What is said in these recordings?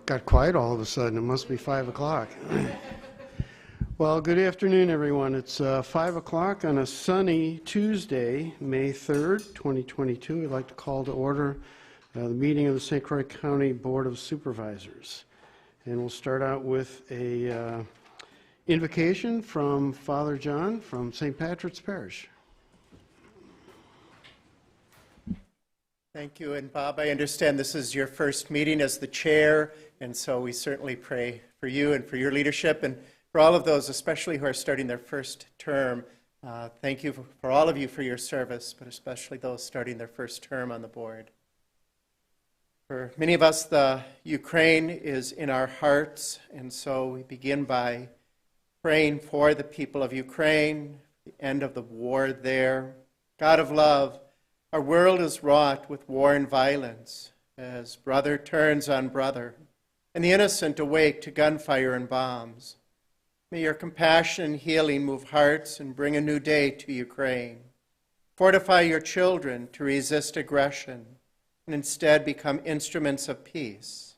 Got quiet all of a sudden. It must be 5 o'clock. Well, good afternoon, everyone. It's 5 o'clock on a sunny Tuesday, May 3rd, 2022. I'd like to call to order the meeting of the St. Croix County Board of Supervisors. And we'll start out with a invocation from Father John from St. Patrick's Parish. Thank you. And Bob, I understand this is your first meeting as the chair, and so we certainly pray for you and for your leadership and for all of those, especially who are starting their first term. Thank you for all of you for your service, but especially those starting their first term on the board. For many of us, the Ukraine is in our hearts, and so we begin by praying for the people of Ukraine, the end of the war there. God of love, our world is wrought with war and violence as brother turns on brother, and the innocent awake to gunfire and bombs. May your compassion and healing move hearts and bring a new day to Ukraine. Fortify your children to resist aggression and instead become instruments of peace.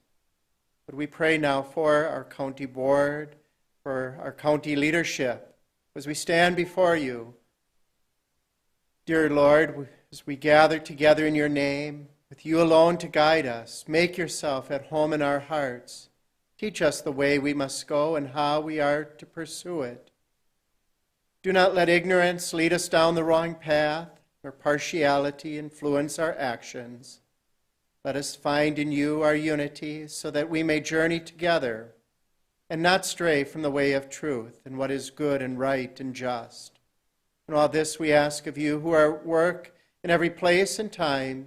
But we pray now for our county board, for our county leadership, as we stand before you. Dear Lord, as we gather together in your name, with you alone to guide us, make yourself at home in our hearts. Teach us the way we must go and how we are to pursue it. Do not let ignorance lead us down the wrong path, or partiality influence our actions. Let us find in you our unity so that we may journey together and not stray from the way of truth and what is good and right and just. And all this we ask of you who are at work in every place and time,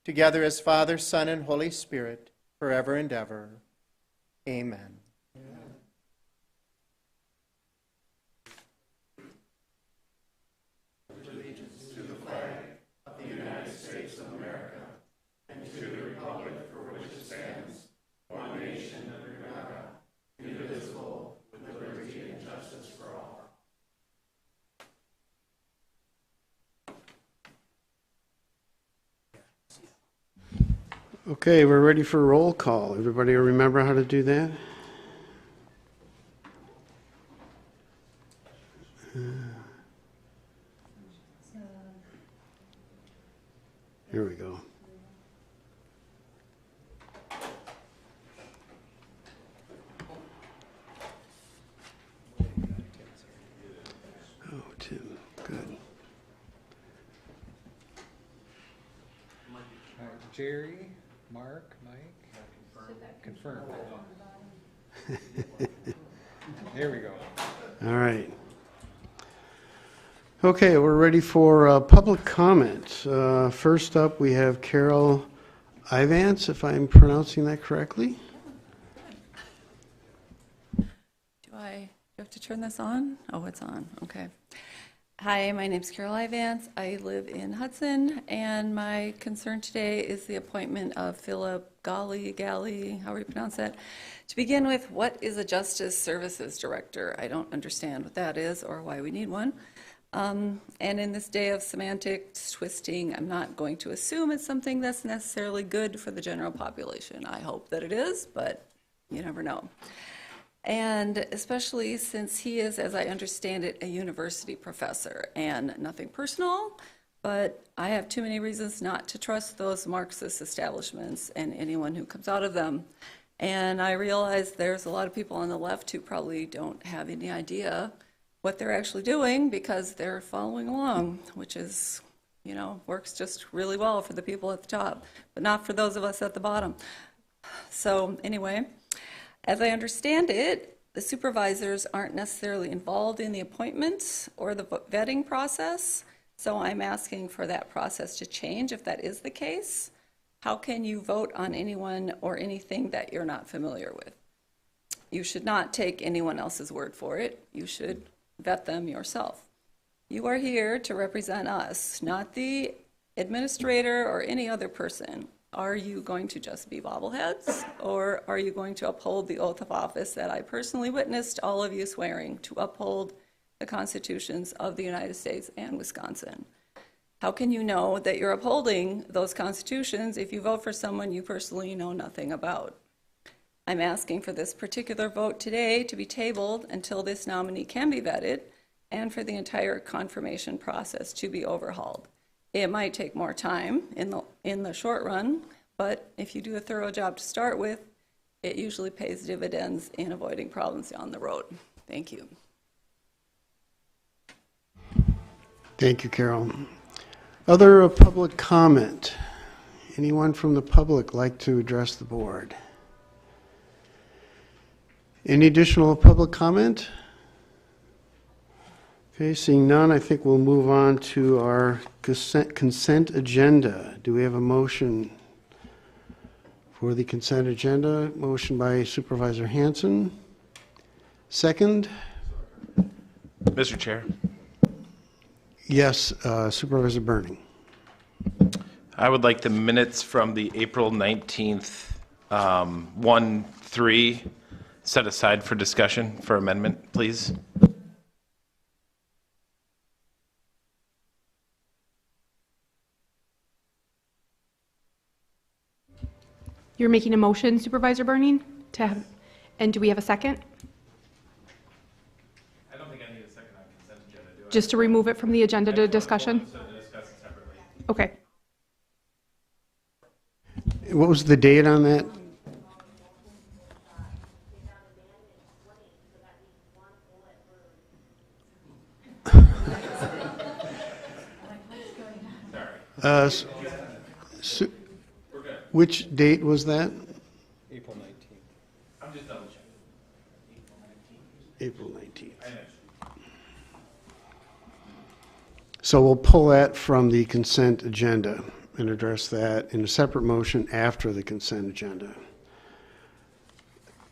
together as Father, Son, and Holy Spirit, forever and ever. Amen. Allegiance to the flag of the United States of America and to the republic for which it stands, one nation under God, indivisible, with liberty and justice for all. Okay, we're ready for roll call. Everybody remember how to do that? Here we go. Oh, Tim, good. Jerry, Mark, Mike, confirm. There we go. All right. Okay, we're ready for public comment. First up, we have Carol Ivance, if I'm pronouncing that correctly. Do I have to turn this on? Oh, it's on. Okay. Hi, my name's Carol Ivance. I live in Hudson, and my concern today is the appointment of Philip Gally, however you pronounce that. To begin with, what is a Justice Services Director? I don't understand what that is or why we need one. And in this day of semantics twisting, I'm not going to assume it's something that's necessarily good for the general population. I hope that it is, but you never know. And especially since he is, as I understand it, a university professor, and nothing personal, but I have too many reasons not to trust those Marxist establishments and anyone who comes out of them. And I realize there's a lot of people on the left who probably don't have any idea what they're actually doing because they're following along, which is, you know, works just really well for the people at the top, but not for those of us at the bottom. So anyway, as I understand it, the supervisors aren't necessarily involved in the appointments or the vetting process, so I'm asking for that process to change if that is the case. How can you vote on anyone or anything that you're not familiar with? You should not take anyone else's word for it. You should vet them yourself. You are here to represent us, not the administrator or any other person. Are you going to just be bobbleheads, or are you going to uphold the oath of office that I personally witnessed all of you swearing to uphold the constitutions of the United States and Wisconsin? How can you know that you're upholding those constitutions if you vote for someone you personally know nothing about? I'm asking for this particular vote today to be tabled until this nominee can be vetted and for the entire confirmation process to be overhauled. It might take more time in the short run, but if you do a thorough job to start with, it usually pays dividends in avoiding problems down the road. Thank you. Thank you, Carol. Other public comment? Anyone from the public like to address the board? Any additional public comment? Okay, seeing none, I think we'll move on to our consent agenda. Do we have a motion for the consent agenda? Motion by Supervisor Hanson. Second? Mr. Chair, Yes, Supervisor Burning. I would like the minutes from the April 19th, 1-3 set aside for discussion for amendment, please. You're making a motion, Supervisor Burning, and do we have a second? I don't think I need a second on consent agenda, do I? Just to remove it from the agenda to discussion? So to discuss it separately. Okay. What was the date on that? Which date was that? April 19th. I'm just double checking. April 19th. So we'll pull that from the consent agenda and address that in a separate motion after the consent agenda.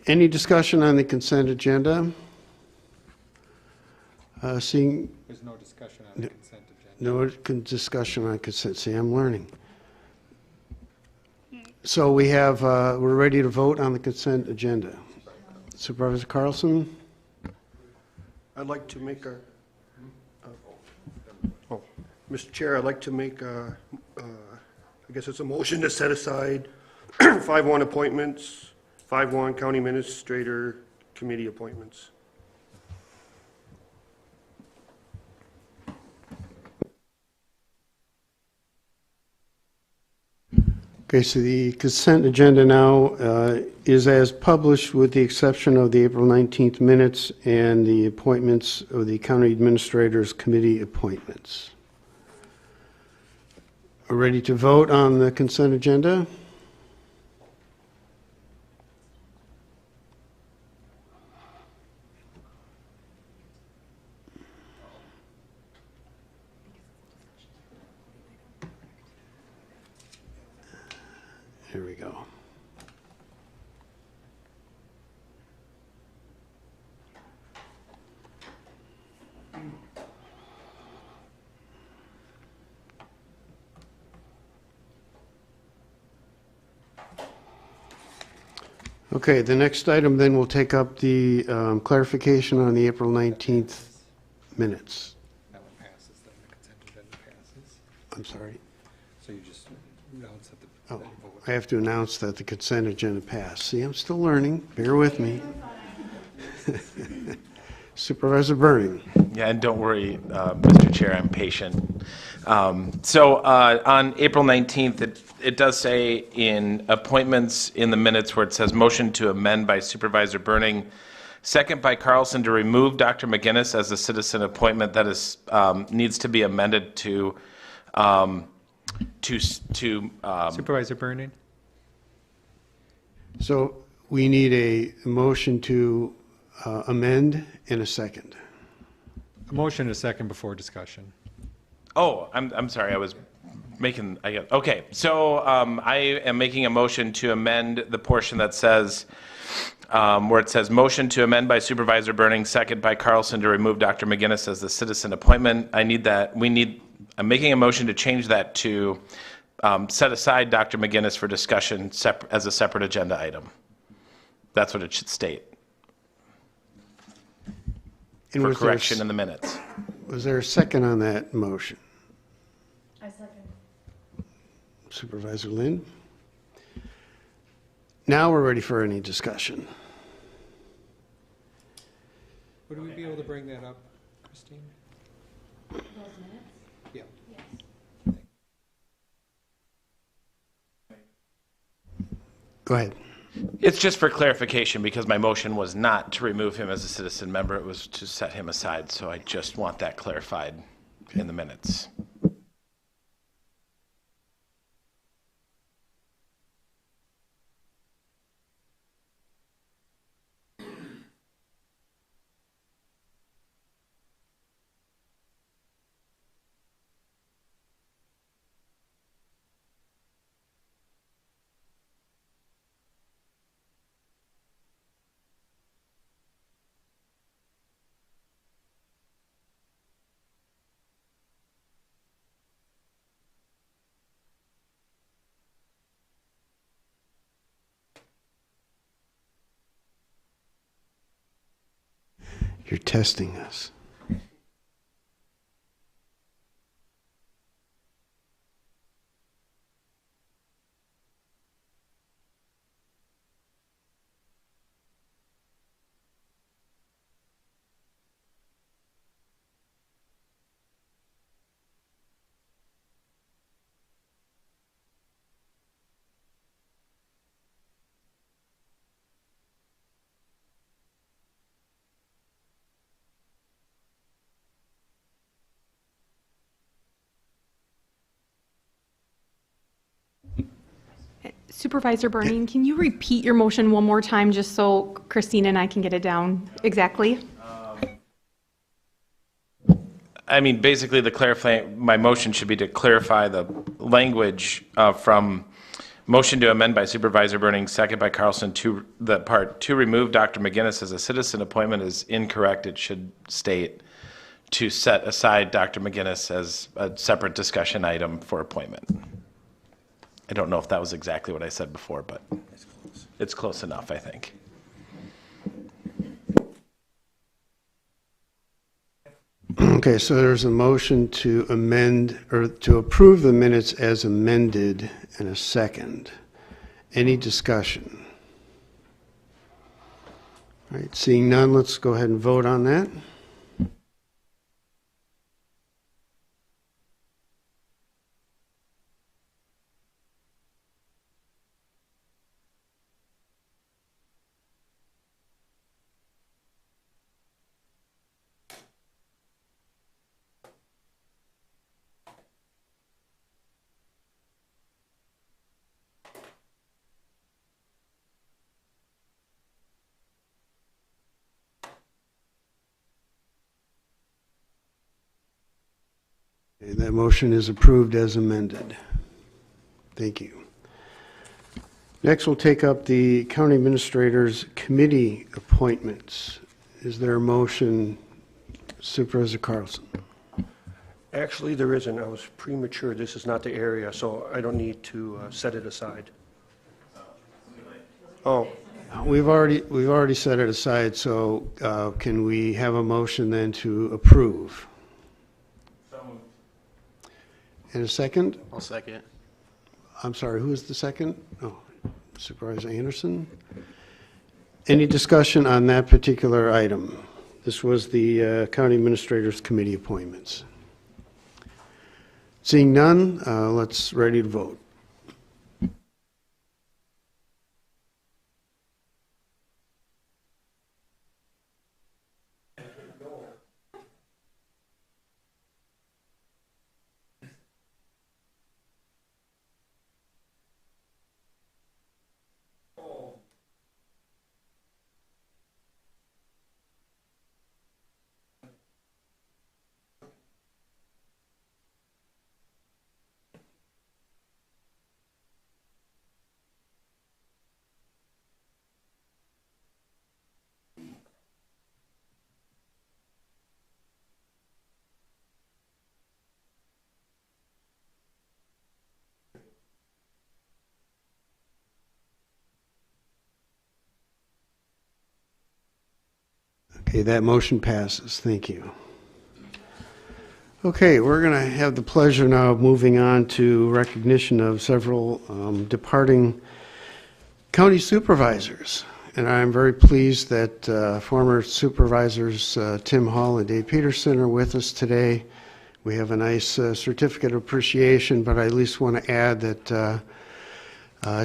Any discussion on the consent agenda? Seeing There's no discussion on the consent agenda. no discussion on consent. See, I'm learning. So we have, we're ready to vote on the consent agenda. Supervisor Carlson? I'd like to make Mr. Chair, I'd like to make I guess it's a motion to set aside 5-1 appointments, 5-1 county administrator committee appointments. Okay, so the consent agenda now is as published with the exception of the April 19th minutes and the appointments of the county administrators committee appointments. Are ready to vote on the consent agenda? Here we go. Okay, the next item then will take up the clarification on the April 19th minutes. That one passes, then the consent agenda passes. I'm sorry. So you just announce that the Oh, that you vote. I have to announce that the consent agenda passed. See, I'm still learning. Bear with me. Supervisor Burning. Yeah, and don't worry, Mr. Chair, I'm patient. So on April 19th, it does say in appointments in the minutes where it says motion to amend by Supervisor Burning, second by Carlson to remove Dr. McGinnis as a citizen appointment that is needs to be amended to Supervisor Burning? So we need a motion to amend in a second. A motion and a second before discussion. Oh, I'm sorry. I was making. Okay, so I am making a motion to amend the portion that says where it says motion to amend by Supervisor Burning, second by Carlson to remove Dr. McGinnis as the citizen appointment. I need that. I'm making a motion to change that to set aside Dr. McGinnis for discussion as a separate agenda item. That's what it should state And for was there correction in the minutes. Was there a second on that motion? I second. Supervisor Lynn? Now we're ready for any discussion. Would we be able to bring that up, Christine? Yeah. Go ahead. It's just for clarification, because my motion was not to remove him as a citizen member, it was to set him aside, so I just want that clarified in the minutes. You're testing us. Supervisor Burning, can you repeat your motion one more time just so Christine and I can get it down exactly? I mean, basically, my motion should be to clarify the language from motion to amend by Supervisor Burning, second by Carlson, to the part to remove Dr. McGinnis as a citizen appointment is incorrect. It should state to set aside Dr. McGinnis as a separate discussion item for appointment. I don't know if that was exactly what I said before, but it's close enough, I think. Okay, so there's a motion to amend, or to approve the minutes as amended, and a second. Any discussion? All right, seeing none, let's go ahead and vote on that. Okay, that motion is approved as amended. Thank you. Next, we'll take up the County Administrator's Committee appointments. Is there a motion, Supervisor Carlson? Actually, there isn't. I was premature. This is not the area, so I don't need to set it aside. Oh, We've already set it aside, so can we have a motion then to approve? And a second? I'll second. I'm sorry, who is the second? Oh, Supervisor Anderson. Any discussion on that particular item? This was the County Administrator's Committee appointments. Seeing none, let's ready to vote. Okay, that motion passes. Thank you. Okay, we're going to have the pleasure now of moving on to recognition of several departing County Supervisors. And I'm very pleased that former Supervisors Tim Hall and Dave Peterson are with us today. We have a nice certificate of appreciation, but I at least want to add that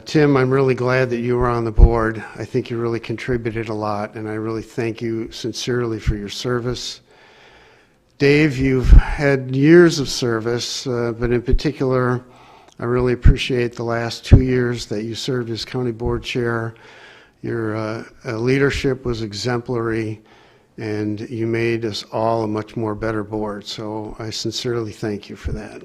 Tim, I'm really glad that you were on the board. I think you really contributed a lot, and I really thank you sincerely for your service. Dave, you've had years of service, but in particular, I really appreciate the last 2 years that you served as county board chair. Your leadership was exemplary, and you made us all a much more better board. So I sincerely thank you for that.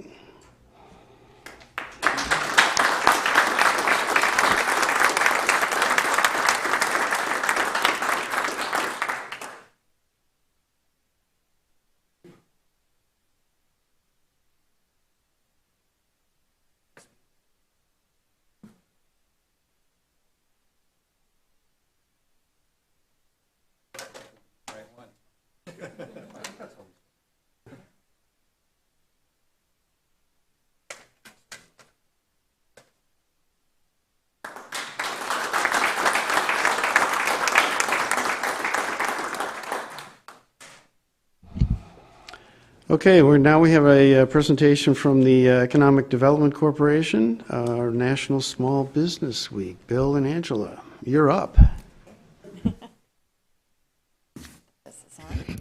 Okay, now we have a presentation from the Economic Development Corporation, our National Small Business Week. Bill and Angela, you're up.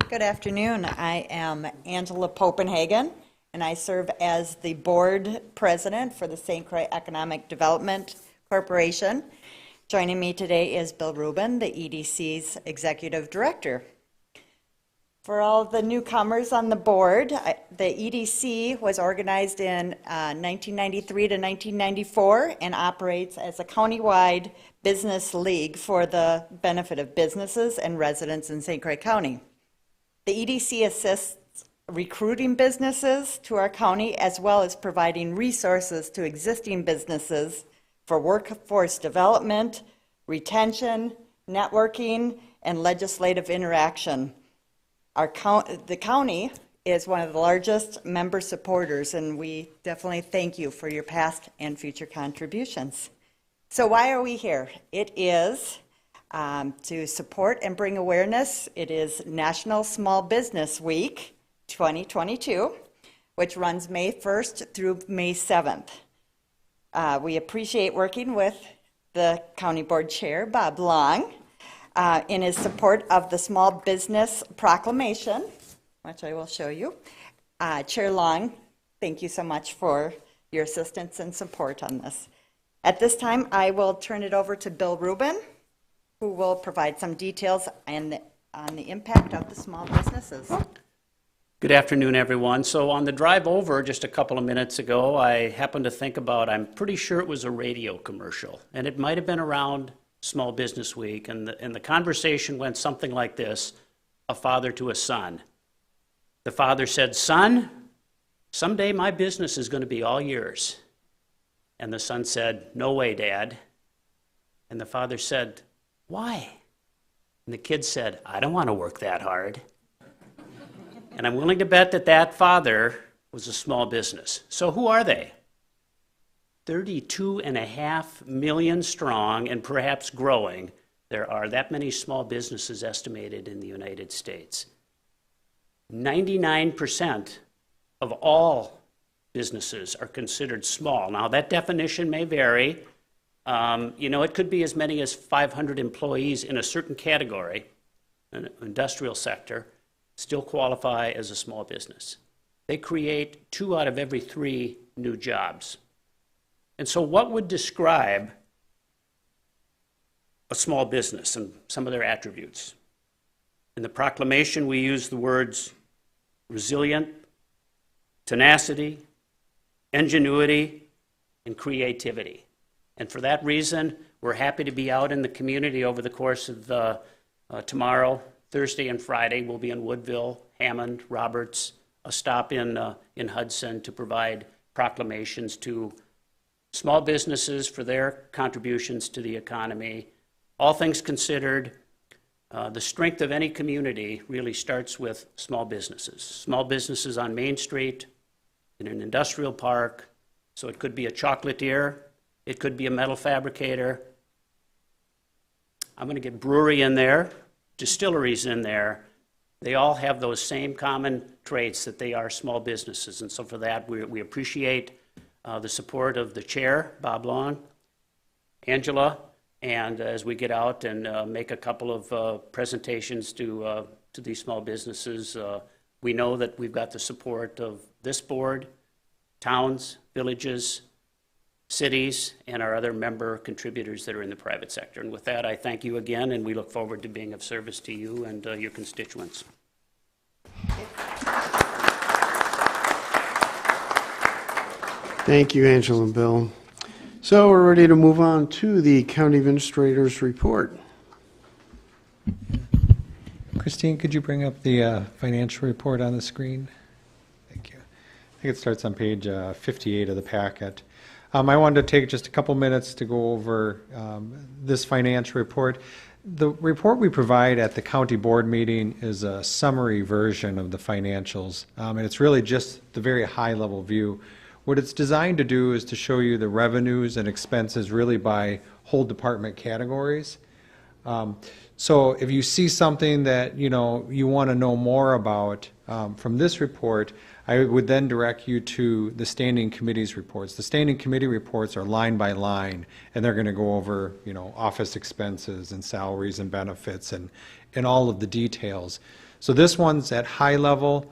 Good afternoon. I am Angela Popenhagen, and I serve as the board president for the St. Croix Economic Development Corporation. Joining me today is Bill Rubin, the EDC's executive director. For all the newcomers on the board, the EDC was organized in 1993 to 1994 and operates as a countywide business league for the benefit of businesses and residents in St. Croix County. The EDC assists recruiting businesses to our county as well as providing resources to existing businesses for workforce development, retention, networking, and legislative interaction. The county is one of the largest member supporters, and we definitely thank you for your past and future contributions. So why are we here? It is to support and bring awareness. It is National Small Business Week 2022, which runs May 1st through May 7th. We appreciate working with the County Board Chair, Bob Long, in his support of the Small Business Proclamation, which I will show you. Chair Long, thank you so much for your assistance and support on this. At this time, I will turn it over to Bill Rubin, who will provide some details on the impact of the small businesses. Good afternoon, everyone. So on the drive over just a couple of minutes ago, I happened to think about, I'm pretty sure it was a radio commercial, and it might have been around Small Business Week, and the conversation went something like this: a father to a son. The father said, "Son, someday my business is going to be all yours." And the son said, "No way, Dad." And the father said, "Why?" And the kid said, "I don't want to work that hard." And I'm willing to bet that that father was a small business. So who are they? 32.5 million strong and perhaps growing. There are that many small businesses estimated in the United States. 99% of all businesses are considered small. Now that definition may vary. It could be as many as 500 employees in a certain category, an industrial sector, still qualify as a small business. They create 2 out of every 3 new jobs. And so what would describe a small business and some of their attributes? In the proclamation, we use the words resilient, tenacity, ingenuity, and creativity. And for that reason, we're happy to be out in the community over the course of tomorrow, Thursday and Friday. We'll be in Woodville, Hammond, Roberts, a stop in Hudson to provide proclamations to small businesses for their contributions to the economy. All things considered, the strength of any community really starts with small businesses. Small businesses on Main Street, in an industrial park, so it could be a chocolatier, it could be a metal fabricator, I'm going to get brewery in there, distilleries in there. They all have those same common traits that they are small businesses. And so for that, we appreciate the support of the chair, Bob Long, Angela, and as we get out and make a couple of presentations to these small businesses, we know that we've got the support of this board, towns, villages, cities, and our other member contributors that are in the private sector. And with that, I thank you again, and we look forward to being of service to you and your constituents. Thank you, Angela and Bill. So we're ready to move on to the county administrator's report. Christine, could you bring up the financial report on the screen? Thank you. I think it starts on page 58 of the packet. I wanted to take just a couple minutes to go over this financial report. The report we provide at the county board meeting is a summary version of the financials, and it's really just the very high-level view. What it's designed to do is to show you the revenues and expenses really by whole department categories. So if you see something that you want to know more about from this report, I would then direct you to the standing committee's reports. The standing committee reports are line by line, and they're going to go over office expenses and salaries and benefits and all of the details. So this one's at high level.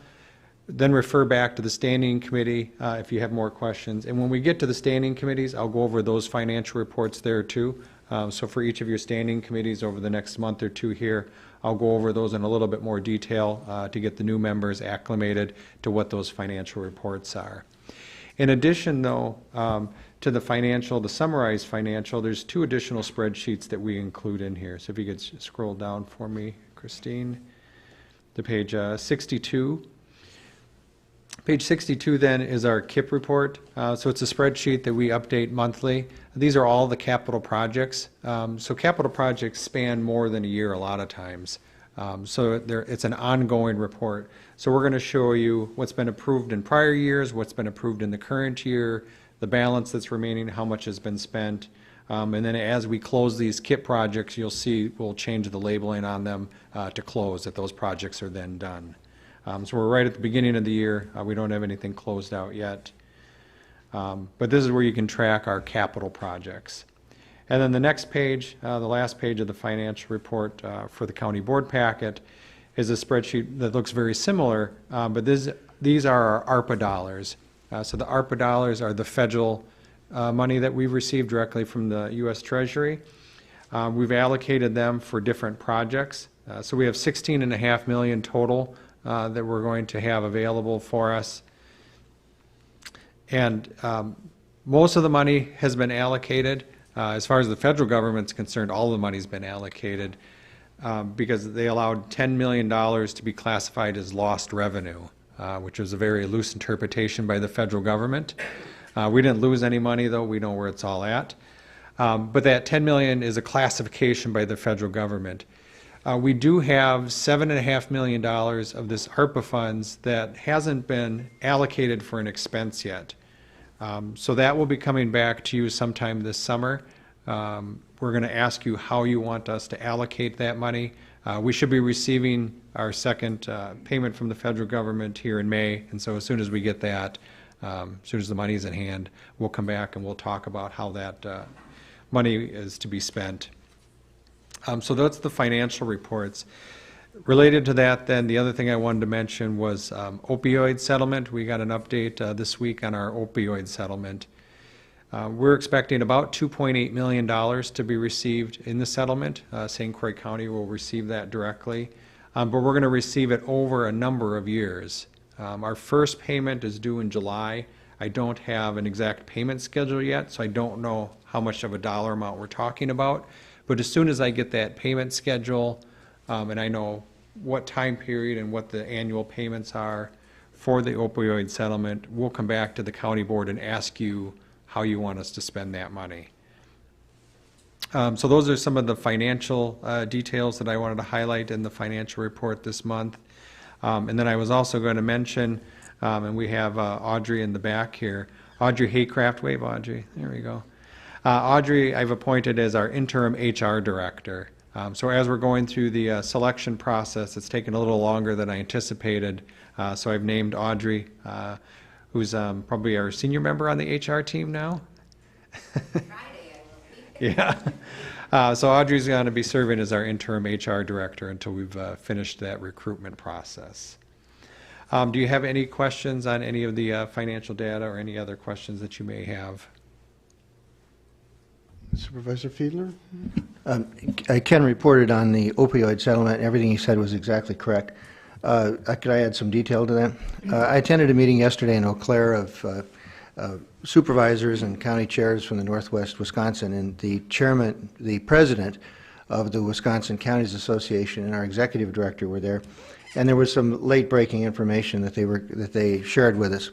Then refer back to the standing committee if you have more questions. And when we get to the standing committees, I'll go over those financial reports there too. So for each of your standing committees over the next month or two here, I'll go over those in a little bit more detail to get the new members acclimated to what those financial reports are. In addition, though, to the summarized financial, there's two additional spreadsheets that we include in here. So if you could scroll down for me, Christine, to page 62. Page 62 then is our KIP report. So it's a spreadsheet that we update monthly. These are all the capital projects. So capital projects span more than a year a lot of times. So it's an ongoing report. So we're going to show you what's been approved in prior years, what's been approved in the current year, the balance that's remaining, how much has been spent. And then as we close these KIP projects, you'll see we'll change the labeling on them to close, that those projects are then done. So we're right at the beginning of the year. We don't have anything closed out yet. But this is where you can track our capital projects. And then the next page, the last page of the financial report for the county board packet is a spreadsheet that looks very similar, but these are our ARPA dollars. So the ARPA dollars are the federal money that we've received directly from the U.S. Treasury. We've allocated them for different projects. So we have $16.5 million total that we're going to have available for us. And most of the money has been allocated. As far as the federal government's concerned, all the money's been allocated because they allowed $10 million to be classified as lost revenue, which was a very loose interpretation by the federal government. We didn't lose any money, though. We know where it's all at. But that $10 million is a classification by the federal government. We do have $7.5 million of this ARPA funds that hasn't been allocated for an expense yet. So that will be coming back to you sometime this summer. We're going to ask you how you want us to allocate that money. We should be receiving our second payment from the federal government here in May, and so as soon as we get that, as soon as the money's in hand, we'll come back and we'll talk about how that money is to be spent. So that's the financial reports. Related to that, then, the other thing I wanted to mention was opioid settlement. We got an update this week on our opioid settlement. We're expecting about $2.8 million to be received in the settlement. St. Croix County will receive that directly, but we're going to receive it over a number of years. Our first payment is due in July. I don't have an exact payment schedule yet, so I don't know how much of a dollar amount we're talking about. But as soon as I get that payment schedule, and I know what time period and what the annual payments are for the opioid settlement, we'll come back to the county board and ask you how you want us to spend that money. So those are some of the financial details that I wanted to highlight in the financial report this month. And then I was also going to mention, and we have Audrey in the back here, Audrey Haycraft. Wave, Audrey. There we go. Audrey, I've appointed as our interim HR director. So as we're going through the selection process, it's taken a little longer than I anticipated. So I've named Audrey, who's probably our senior member on the HR team now. Yeah. So Audrey's going to be serving as our interim HR director until we've finished that recruitment process. Do you have any questions on any of the financial data or any other questions that you may have? Supervisor Fiedler? Ken reported on the opioid settlement. Everything he said was exactly correct. Could I add some detail to that? I attended a meeting yesterday in Eau Claire of supervisors and county chairs from the Northwest Wisconsin, and the president of the Wisconsin Counties Association and our executive director were there, and there was some late-breaking information that they shared with us.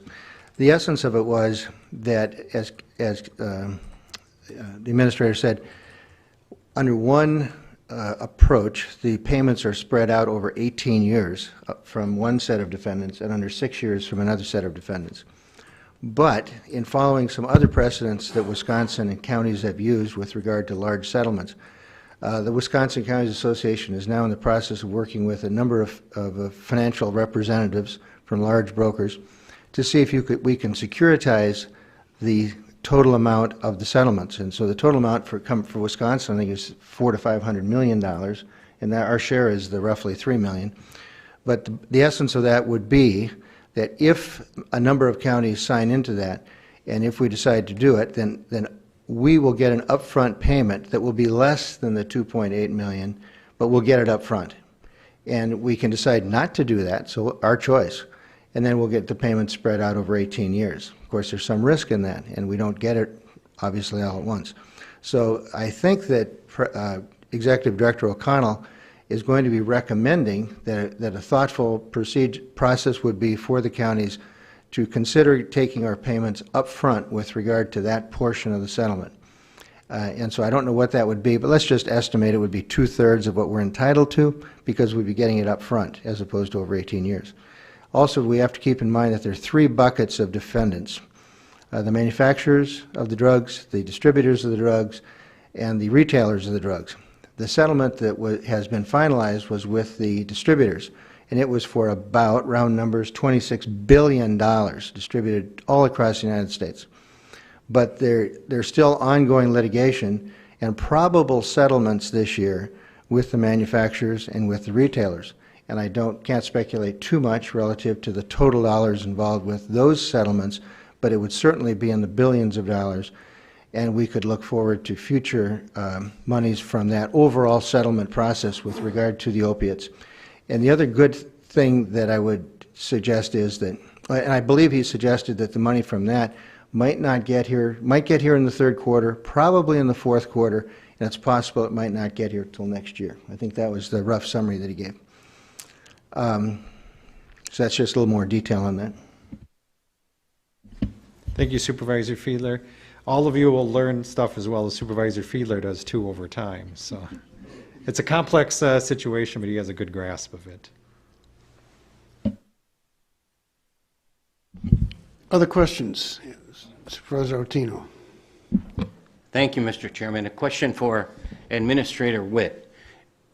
The essence of it was that, as the administrator said, under one approach, the payments are spread out over 18 years from one set of defendants and under 6 years from another set of defendants. But in following some other precedents that Wisconsin and counties have used with regard to large settlements, the Wisconsin Counties Association is now in the process of working with a number of financial representatives from large brokers to see if we can securitize the total amount of the settlements. And so the total amount for Wisconsin, I think, is $400 to $500 million, and that our share is the roughly $3 million. But the essence of that would be that if a number of counties sign into that, and if we decide to do it, then we will get an upfront payment that will be less than the $2.8 million, but we'll get it up front. And we can decide not to do that, so our choice, and then we'll get the payment spread out over 18 years. Of course, there's some risk in that, and we don't get it, obviously, all at once. So I think that Executive Director O'Connell is going to be recommending that a thoughtful process would be for the counties to consider taking our payments up front with regard to that portion of the settlement. And so I don't know what that would be, but let's just estimate it would be 2/3 of what we're entitled to, because we'd be getting it up front as opposed to over 18 years. Also, we have to keep in mind that there are 3 buckets of defendants: the manufacturers of the drugs, the distributors of the drugs, and the retailers of the drugs. The settlement that has been finalized was with the distributors, and it was for about, round numbers, $26 billion distributed all across the United States. But there's still ongoing litigation and probable settlements this year with the manufacturers and with the retailers. And I can't speculate too much relative to the total dollars involved with those settlements, but it would certainly be in the billions of dollars, and we could look forward to future monies from that overall settlement process with regard to the opiates. And the other good thing that I would suggest is that, and I believe he suggested that the money from that might get here in the third quarter, probably in the fourth quarter, and it's possible it might not get here till next year. I think that was the rough summary that he gave. So that's just a little more detail on that. Thank you, Supervisor Fiedler. All of you will learn stuff as well as Supervisor Fiedler does too over time. So it's a complex situation, but he has a good grasp of it. Other questions? Supervisor Otino. Thank you, Mr. Chairman. A question for Administrator Witt.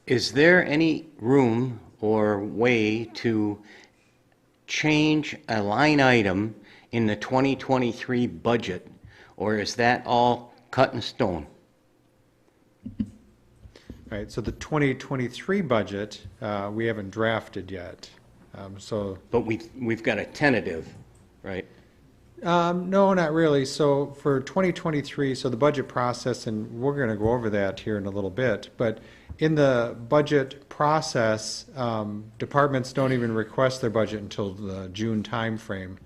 Is there any room or way to change a line item in the 2023 budget, or is that all cut in stone? All right, so the 2023 budget, we haven't drafted yet. But we've got a tentative, right? No, not really. So for 2023, so the budget process, and we're going to go over that here in a little bit, but in the budget process, departments don't even request their budget until the June timeframe.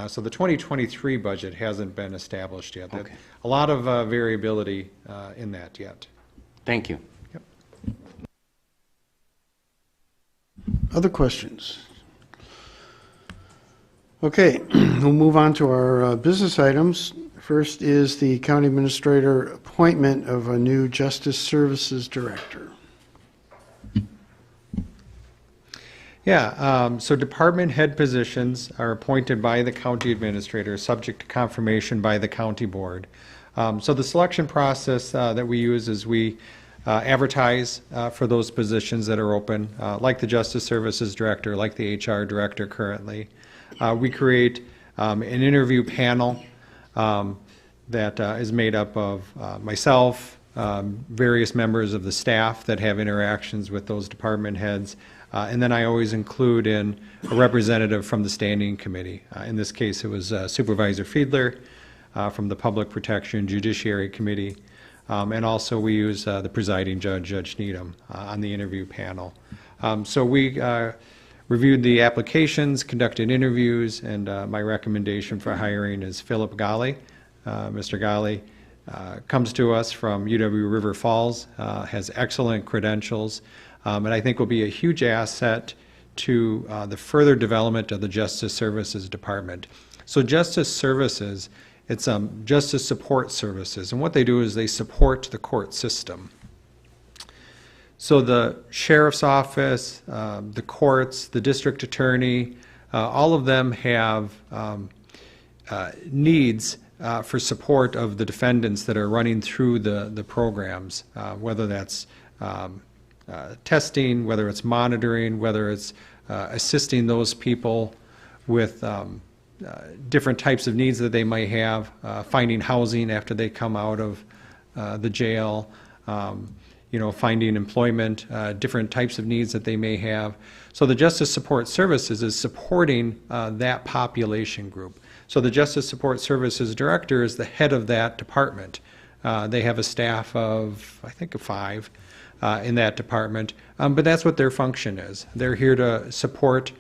So the 2023 budget hasn't been established yet. Okay. A lot of variability in that yet. Thank you. Yep. Other questions? Okay, we'll move on to our business items. First is the county administrator appointment of a new justice services director. Yeah, so department head positions are appointed by the county administrator, subject to confirmation by the county board. So the selection process that we use is we advertise for those positions that are open, like the Justice Services Director, like the HR Director currently. We create an interview panel that is made up of myself, various members of the staff that have interactions with those department heads, and then I always include in a representative from the standing committee. In this case, it was Supervisor Fiedler from the Public Protection Judiciary Committee, and also we use the presiding judge, Judge Needham, on the interview panel. So we reviewed the applications, conducted interviews, and my recommendation for hiring is Philip Ghali. Mr. Ghali comes to us from UW River Falls, has excellent credentials, and I think will be a huge asset to the further development of the Justice Services Department. So Justice Services, it's Justice Support Services, and what they do is they support the court system. So the Sheriff's Office, the courts, the District Attorney, all of them have needs for support of the defendants that are running through the programs, whether that's testing, whether it's monitoring, whether it's assisting those people with different types of needs that they might have, finding housing after they come out of the jail, finding employment, different types of needs that they may have. So the Justice Support Services is supporting that population group. So the Justice Support Services Director is the head of that department. They have a staff of, I think, 5 in that department, but that's what their function is. They're here to support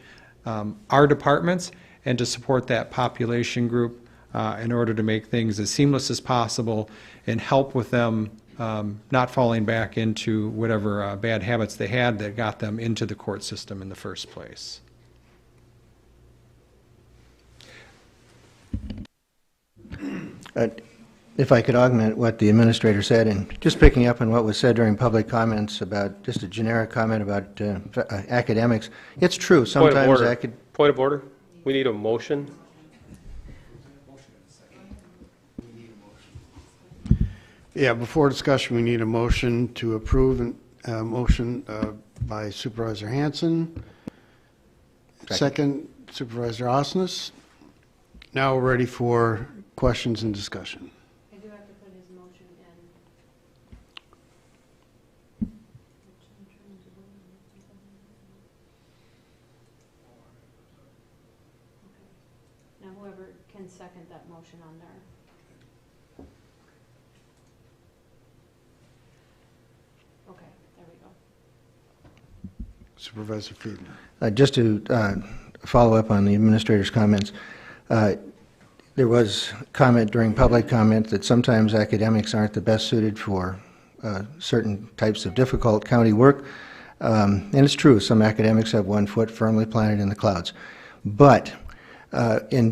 our departments and to support that population group in order to make things as seamless as possible and help with them not falling back into whatever bad habits they had that got them into the court system in the first place. If I could augment what the administrator said, and just picking up on what was said during public comments about, just a generic comment about academics, it's true, sometimes Point of order. We need a motion. Yeah, before discussion, we need a motion to approve, a motion by Supervisor Hanson. Second, Supervisor Osnes. Now we're ready for questions and discussion. I do have to put his motion in. Now whoever can second that motion on there. Okay, there we go. Supervisor Friedman. Just to follow up on the administrator's comments, there was comment during public comment that sometimes academics aren't the best suited for certain types of difficult county work, and it's true, some academics have one foot firmly planted in the clouds. But in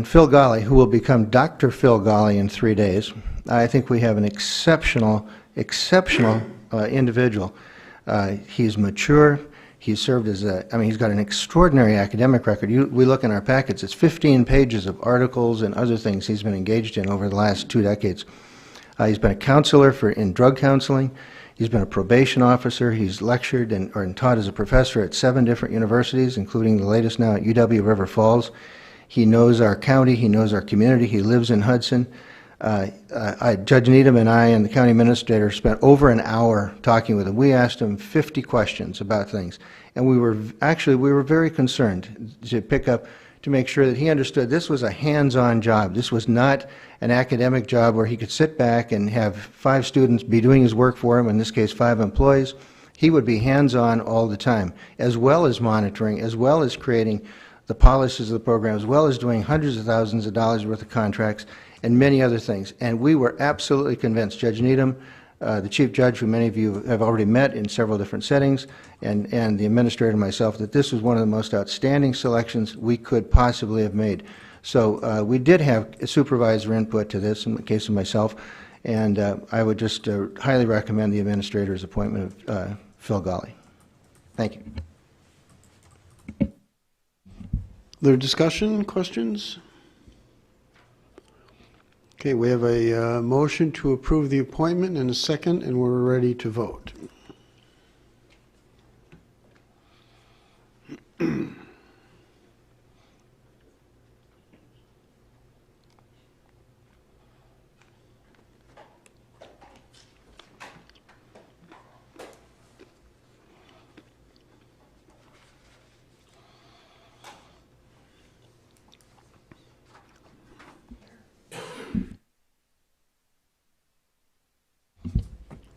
Phil Ghali, who will become Dr. Phil Ghali in 3 days, I think we have an exceptional individual. He's mature. He's served as he's got an extraordinary academic record. We look in our packets, it's 15 pages of articles and other things he's been engaged in over the last 2 decades. He's been a counselor in drug counseling. He's been a probation officer. He's lectured and taught as a professor at 7 different universities, including the latest now at UW River Falls. He knows our county. He knows our community. He lives in Hudson. Judge Needham and I and the county administrator spent over an hour talking with him. We asked him 50 questions about things, and we were very concerned to make sure that he understood this was a hands-on job. This was not an academic job where he could sit back and have 5 students be doing his work for him, in this case 5 employees. He would be hands-on all the time, as well as monitoring, as well as creating the policies of the program, as well as doing hundreds of thousands of dollars worth of contracts, and many other things. And we were absolutely convinced, Judge Needham, the Chief Judge, who many of you have already met in several different settings, and the administrator and myself, that this was one of the most outstanding selections we could possibly have made. So we did have supervisor input to this, in the case of myself, and I would just highly recommend the administrator's appointment of Phil Ghali. Thank you. Other discussion, questions? Okay, we have a motion to approve the appointment and a second, and we're ready to vote.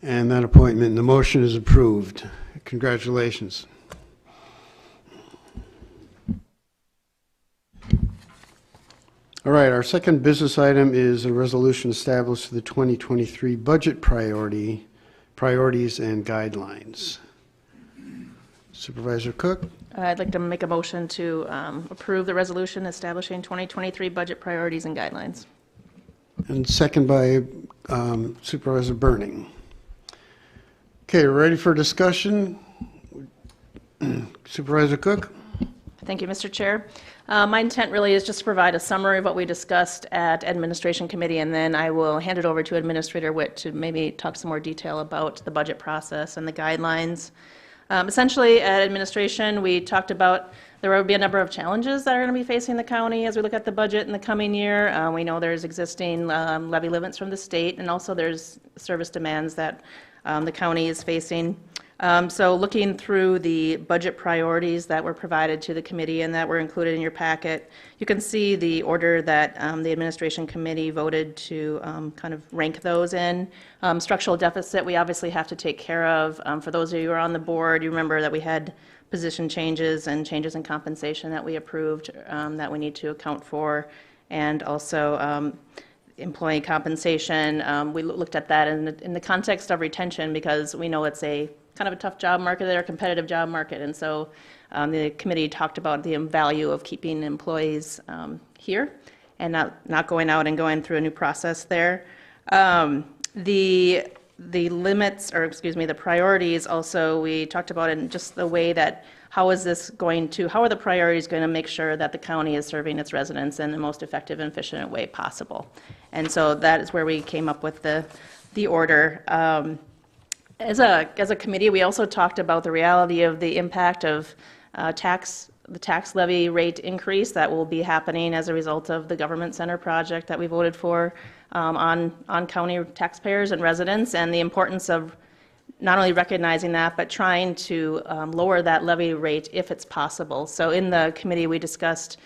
And that appointment, the motion is approved. Congratulations. All right, our second business item is a resolution established for the 2023 budget priorities and guidelines. Supervisor Cook? I'd like to make a motion to approve the resolution establishing 2023 budget priorities and guidelines. And second by Supervisor Burning. Okay, ready for discussion? Supervisor Cook? Thank you, Mr. Chair. My intent really is just to provide a summary of what we discussed at Administration Committee, and then I will hand it over to Administrator Witt to maybe talk some more detail about the budget process and the guidelines. Essentially, at Administration, we talked about there will be a number of challenges that are going to be facing the county as we look at the budget in the coming year. We know there's existing levy limits from the state, and also there's service demands that the county is facing. So looking through the budget priorities that were provided to the committee and that were included in your packet, you can see the order that the Administration Committee voted to kind of rank those in. Structural deficit we obviously have to take care of. For those of you who are on the board, you remember that we had position changes and changes in compensation that we approved that we need to account for, and also employee compensation. We looked at that in the context of retention because we know it's a kind of a tough job market there, a competitive job market, and so the committee talked about the value of keeping employees here and not going out and going through a new process there. The limits, or excuse me, the priorities also we talked about in just the way that how are the priorities going to make sure that the county is serving its residents in the most effective and efficient way possible. And so that is where we came up with the order. As a committee, we also talked about the reality of the impact of the tax levy rate increase that will be happening as a result of the government center project that we voted for on county taxpayers and residents, and the importance of not only recognizing that, but trying to lower that levy rate if it's possible. So in the committee, we discussed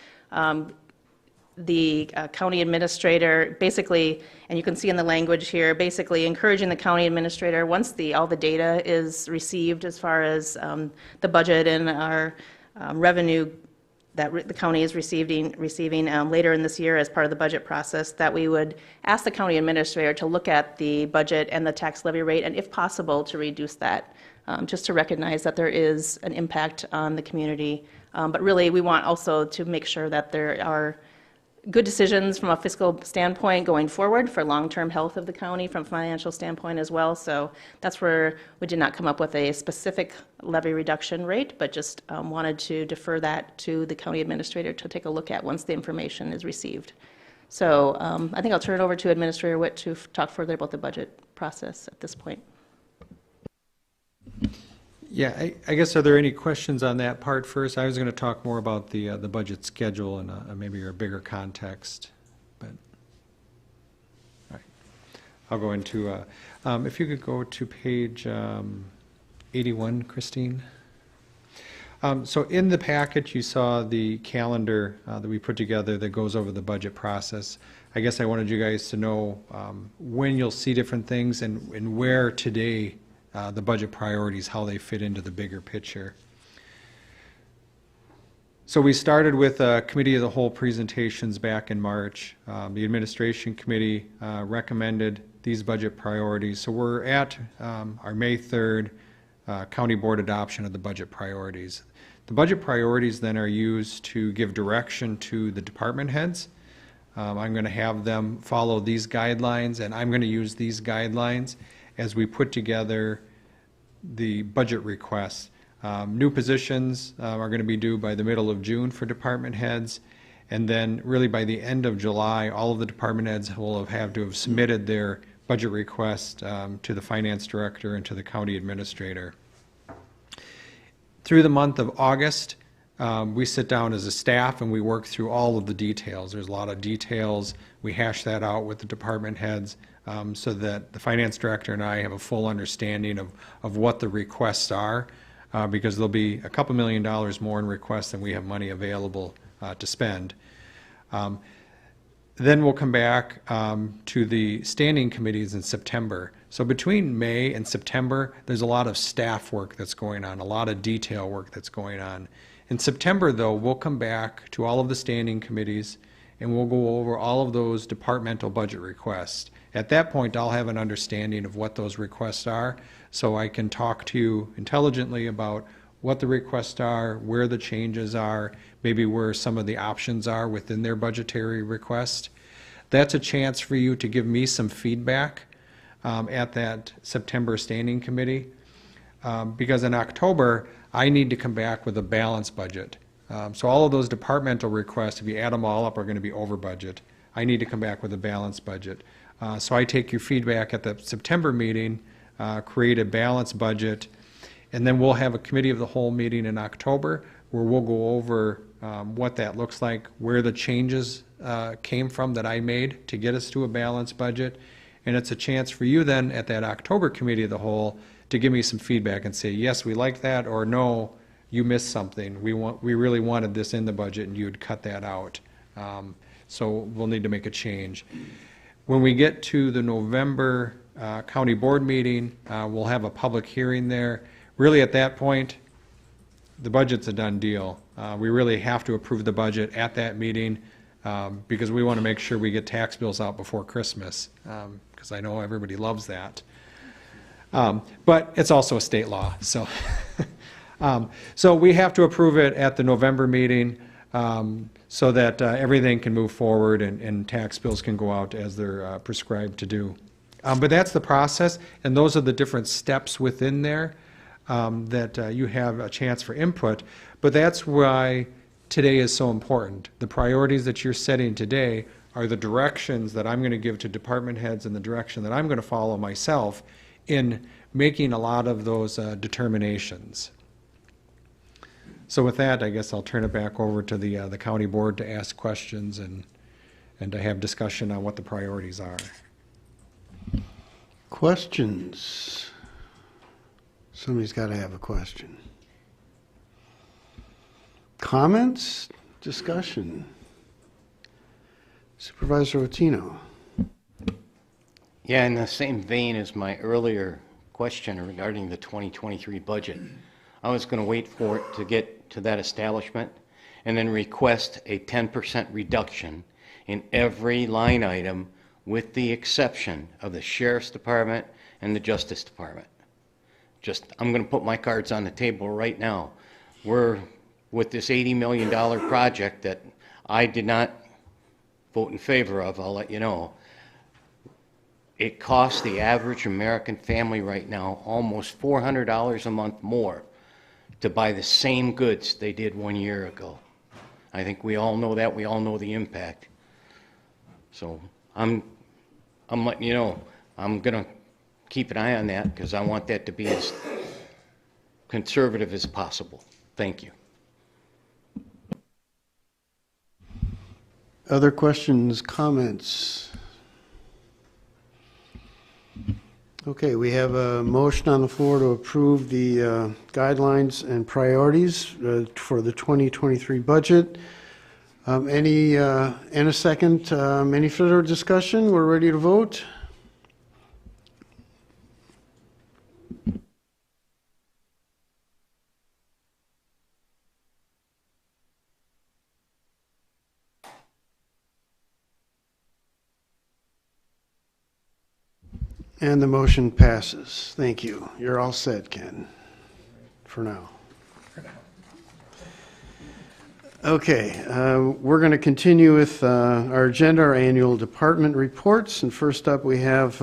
the county administrator basically, and you can see in the language here, basically encouraging the county administrator, once all the data is received as far as the budget and our revenue that the county is receiving later in this year as part of the budget process, that we would ask the county administrator to look at the budget and the tax levy rate, and if possible, to reduce that, just to recognize that there is an impact on the community. But really, we want also to make sure that there are good decisions from a fiscal standpoint going forward for long-term health of the county from a financial standpoint as well. So that's where we did not come up with a specific levy reduction rate, but just wanted to defer that to the county administrator to take a look at once the information is received. So I think I'll turn it over to Administrator Witt to talk further about the budget process at this point. Yeah, I guess, are there any questions on that part first? I was going to talk more about the budget schedule and maybe a bigger context, but all right. I'll go into, if you could go to page 81, Christine. So in the packet, you saw the calendar that we put together that goes over the budget process. I guess I wanted you guys to know when you'll see different things and where today the budget priorities, how they fit into the bigger picture. So we started with committee of the whole presentations back in March. The administration committee recommended these budget priorities. So we're at our May 3rd county board adoption of the budget priorities. The budget priorities then are used to give direction to the department heads. I'm going to have them follow these guidelines, and I'm going to use these guidelines as we put together the budget requests. New positions are going to be due by the middle of June for department heads, And then really by the end of July, all of the department heads will have to have submitted their budget request to the finance director and to the county administrator. Through the month of August, we sit down as a staff and we work through all of the details. There's a lot of details. We hash that out with the department heads so that the finance director and I have a full understanding of what the requests are, because there'll be a couple $1 million more in requests than we have money available to spend. Then we'll come back to the standing committees in September. So between May and September, there's a lot of staff work that's going on, a lot of detail work that's going on. In September, though, we'll come back to all of the standing committees and we'll go over all of those departmental budget requests. At that point, I'll have an understanding of what those requests are, so I can talk to you intelligently about what the requests are, where the changes are, maybe where some of the options are within their budgetary request. That's a chance for you to give me some feedback at that September standing committee, because in October, I need to come back with a balanced budget. So all of those departmental requests, if you add them all up, are going to be over budget. I need to come back with a balanced budget. So I take your feedback at the September meeting, create a balanced budget, and then we'll have a committee of the whole meeting in October where we'll go over what that looks like, where the changes came from that I made to get us to a balanced budget. And it's a chance for you then at that October committee of the whole to give me some feedback and say, yes, we like that, or no, you missed something. We really wanted this in the budget and you would cut that out. So we'll need to make a change. When we get to the November county board meeting, we'll have a public hearing there. Really at that point, the budget's a done deal. We really have to approve the budget at that meeting because we want to make sure we get tax bills out before Christmas, because I know everybody loves that. But it's also a state law, so so we have to approve it at the November meeting so that everything can move forward and tax bills can go out as they're prescribed to do. But that's the process, and those are the different steps within there that you have a chance for input. But that's why today is so important. The priorities that you're setting today are the directions that I'm going to give to department heads and the direction that I'm going to follow myself in making a lot of those determinations. So with that, I guess I'll turn it back over to the county board to ask questions and to have discussion on what the priorities are. Questions? Somebody's got to have a question. Comments? Discussion? Supervisor Ottino. Yeah, in the same vein as my earlier question regarding the 2023 budget, I was going to wait for it to get to that establishment and then request a 10% reduction in every line item with the exception of the Sheriff's Department and the Justice Department. I'm going to put my cards on the table right now. We're with this $80 million project that I did not vote in favor of, I'll let you know. It costs the average American family right now almost $400 a month more to buy the same goods they did 1 year ago. I think we all know that. We all know the impact. So I'm letting you know, I'm going to keep an eye on that because I want that to be as conservative as possible. Thank you. Other questions, comments? Okay, we have a motion on the floor to approve the guidelines and priorities for the 2023 budget. And a second, any further discussion? We're ready to vote. And the motion passes. Thank you. You're all set, Ken, for now. Okay, we're going to continue with our agenda, our annual department reports. And first up, we have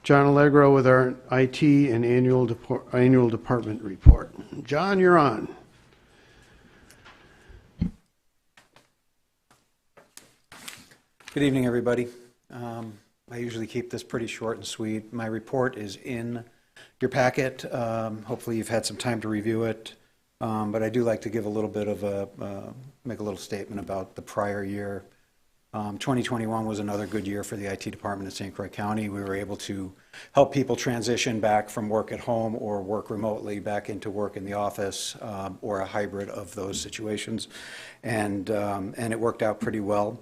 John Allegro with our IT and annual department report. John, you're on. Good evening, everybody. I usually keep this pretty short and sweet. My report is in your packet. Hopefully you've had some time to review it. But I do like to give a little bit of make a little statement about the prior year. 2021 was another good year for the IT department in St. Croix County. We were able to help people transition back from work at home or work remotely back into work in the office, or a hybrid of those situations. And it worked out pretty well.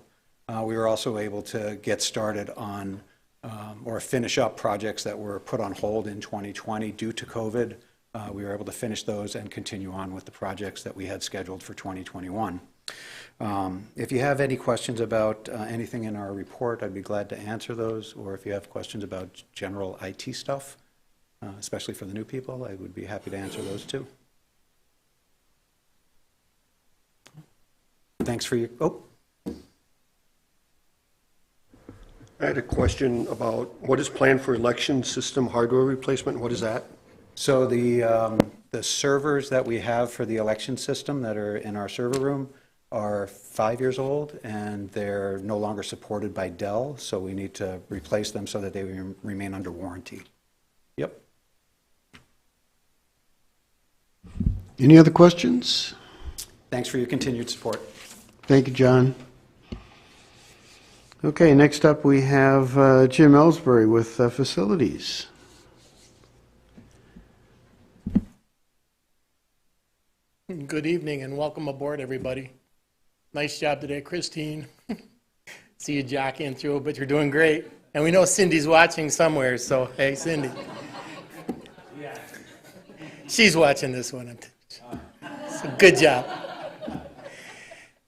We were also able to get started on or finish up projects that were put on hold in 2020 due to COVID. We were able to finish those and continue on with the projects that we had scheduled for 2021. If you have any questions about anything in our report, I'd be glad to answer those. Or if you have questions about general IT stuff, especially for the new people, I would be happy to answer those too. Thanks for your, I had a question about what is planned for election system hardware replacement. What is that? So the servers that we have for the election system that are in our server room are 5 years old, and they're no longer supported by Dell, so we need to replace them so that they remain under warranty. Yep. Any other questions? Thanks for your continued support. Thank you, John. Okay, next up we have Jim Ellsbury with Facilities. Good evening and welcome aboard, everybody. Nice job today, Christine. See you jockeying through, but you're doing great. And we know Cindy's watching somewhere, so hey, Cindy. She's watching this one. So good job.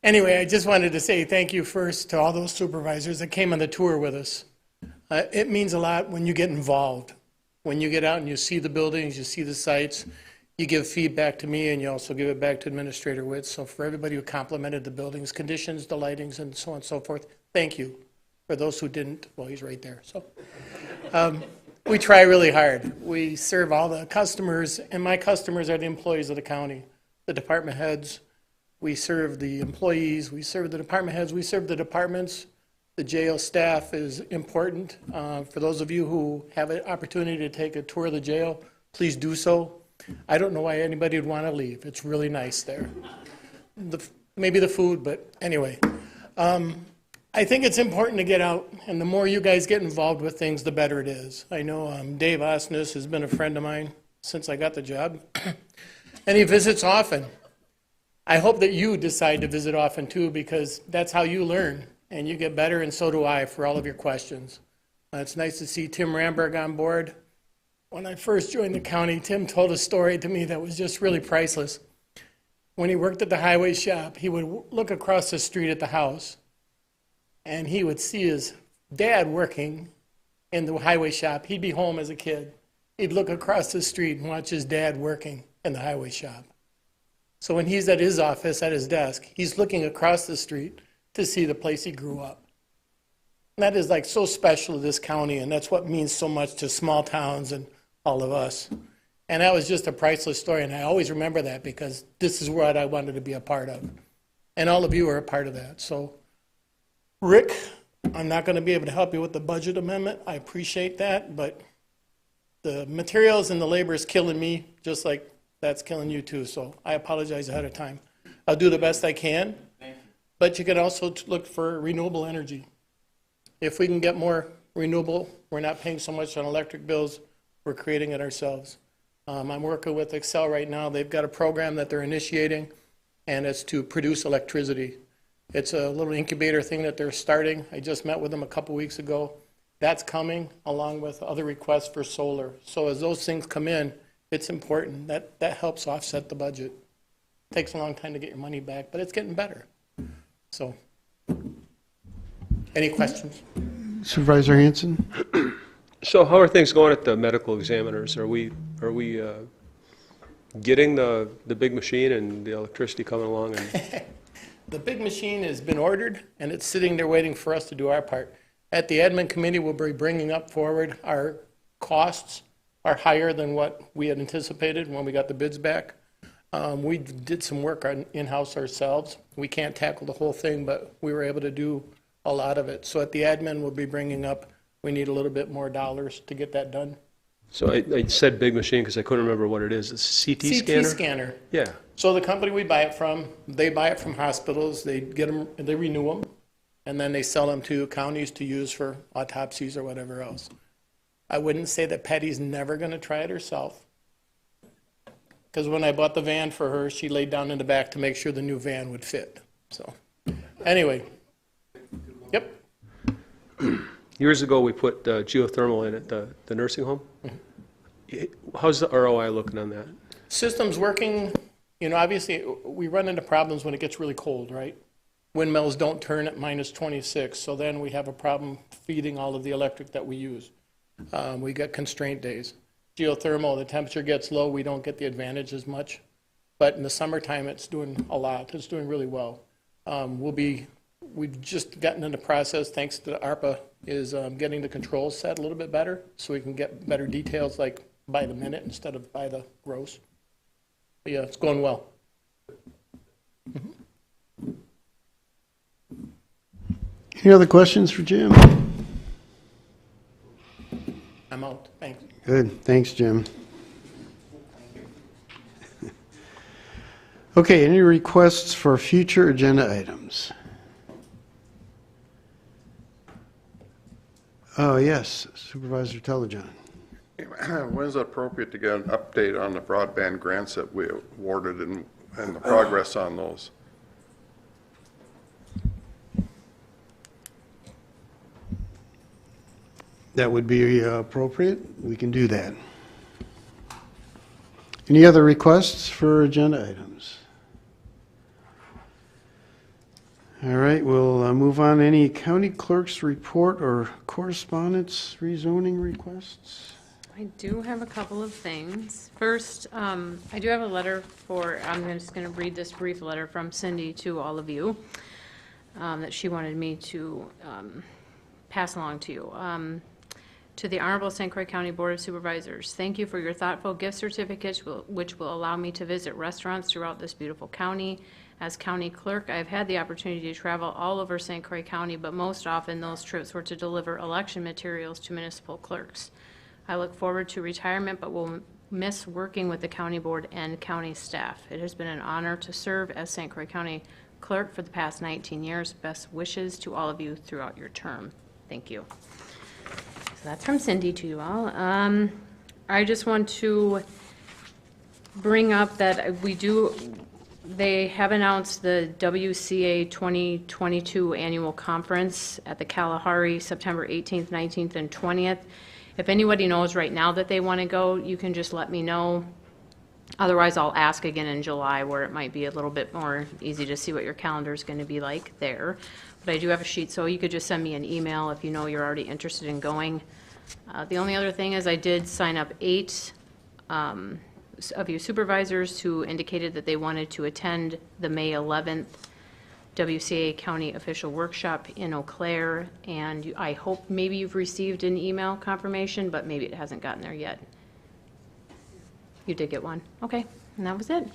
Anyway, I just wanted to say thank you first to all those supervisors that came on the tour with us. It means a lot when you get involved. When you get out and you see the buildings, you see the sites, you give feedback to me, and you also give it back to Administrator Witt. So for everybody who complimented the buildings, conditions, the lightings, and so on and so forth, thank you. For those who didn't, well, he's right there. So we try really hard. We serve all the customers, and my customers are the employees of the county, the department heads. We serve the employees, we serve the department heads, we serve the departments. The jail staff is important. For those of you who have an opportunity to take a tour of the jail, please do so. I don't know why anybody would want to leave. It's really nice there. Maybe the food, but anyway. I think it's important to get out, and the more you guys get involved with things, the better it is. I know Dave Osnes has been a friend of mine since I got the job, and he visits often. I hope that you decide to visit often too, because that's how you learn and you get better, and so do I, for all of your questions. It's nice to see Tim Ramberg on board. When I first joined the county, Tim told a story to me that was just really priceless. When he worked at the highway shop, he would look across the street at the house, and he would see his dad working in the highway shop. He'd be home as a kid. He'd look across the street and watch his dad working in the highway shop. So when he's at his office, at his desk, he's looking across the street to see the place he grew up. And that is like so special to this county, and that's what means so much to small towns and all of us. And that was just a priceless story, and I always remember that because this is what I wanted to be a part of. And all of you are a part of that. So, Rick, I'm not going to be able to help you with the budget amendment. I appreciate that, but the materials and the labor is killing me, just like that's killing you too, so I apologize ahead of time. I'll do the best I can, but you can also look for renewable energy. If we can get more renewable, we're not paying so much on electric bills, we're creating it ourselves. I'm working with Excel right now. They've got a program that they're initiating, and it's to produce electricity. It's a little incubator thing that they're starting. I just met with them a couple weeks ago. That's coming along with other requests for solar. So as those things come in, it's important. That helps offset the budget. It takes a long time to get your money back, but it's getting better. So, any questions? Supervisor Hanson? So how are things going at the medical examiners? Are we getting the big machine and the electricity coming along? And The big machine has been ordered, and it's sitting there waiting for us to do our part. At the admin committee, we'll be bringing up forward our costs are higher than what we had anticipated when we got the bids back. We did some work on in-house ourselves. We can't tackle the whole thing, but we were able to do a lot of it. So at the admin, we'll be bringing up, we need a little bit more dollars to get that done. So I said big machine because I couldn't remember what it is. It's a CT scanner? CT scanner. Yeah. So the company we buy it from, they buy it from hospitals, they get them, they renew them, and then they sell them to counties to use for autopsies or whatever else. I wouldn't say that Patty's never going to try it herself. Because when I bought the van for her, she laid down in the back to make sure the new van would fit. So, anyway. Yep. Years ago, we put geothermal in at the nursing home. How's the ROI looking on that? System's working. You know, obviously, we run into problems when it gets really cold, right? Windmills don't turn at minus 26, so then we have a problem feeding all of the electric that we use. We get constraint days. Geothermal, the temperature gets low, we don't get the advantage as much. But in the summertime, it's doing a lot. It's doing really well. We've just gotten in the process, thanks to ARPA, is getting the controls set a little bit better so we can get better details like by the minute instead of by the gross. But yeah, it's going well. Any other questions for Jim? I'm out. Thanks. Good. Thanks, Jim. Okay, any requests for future agenda items? Oh, yes, Supervisor Telejohn. When is it appropriate to get an update on the broadband grants that we awarded and the progress on those? That would be appropriate. We can do that. Any other requests for agenda items? All right, we'll move on. Any county clerk's report or correspondence rezoning requests? I do have a couple of things. First, I do have a letter I'm just going to read this brief letter from Cindy to all of you that she wanted me to pass along to you. To the Honorable St. Croix County Board of Supervisors, thank you for your thoughtful gift certificates which will allow me to visit restaurants throughout this beautiful county. As county clerk, I have had the opportunity to travel all over St. Croix County, but most often those trips were to deliver election materials to municipal clerks. I look forward to retirement, but will miss working with the county board and county staff. It has been an honor to serve as St. Croix County clerk for the past 19 years. Best wishes to all of you throughout your term. Thank you. So that's from Cindy to you all. I just want to bring up that they have announced the WCA 2022 annual conference at the Kalahari, September 18th, 19th, and 20th. If anybody knows right now that they want to go, you can just let me know. Otherwise, I'll ask again in July where it might be a little bit more easy to see what your calendar is going to be like there. But I do have a sheet, so you could just send me an email if you know you're already interested in going. The only other thing is I did sign up 8 of you supervisors who indicated that they wanted to attend the May 11th WCA County Official Workshop in Eau Claire, and I hope maybe you've received an email confirmation, but maybe it hasn't gotten there yet. You did get one. Okay, and that was it.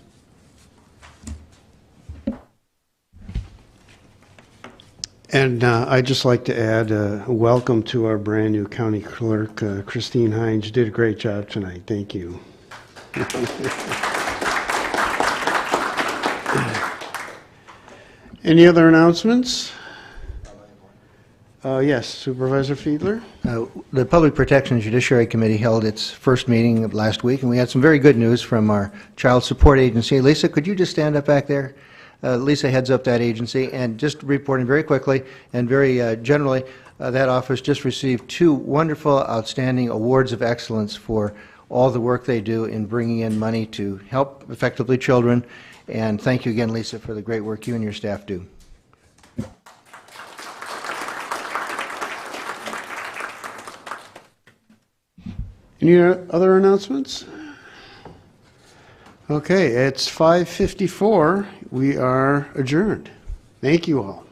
And I'd just like to add a welcome to our brand new county clerk, Christine Hines. You did a great job tonight. Thank you. Any other announcements? Yes, Supervisor Fiedler. The Public Protection Judiciary Committee held its first meeting last week, and we had some very good news from our Child Support Agency. Lisa, could you just stand up back there? Lisa heads up that agency, and just reporting very quickly and very generally, that office just received 2 wonderful, outstanding awards of excellence for all the work they do in bringing in money to help effectively children. And thank you again, Lisa, for the great work you and your staff do. Any other announcements? Okay, it's 5:54. We are adjourned. Thank you all.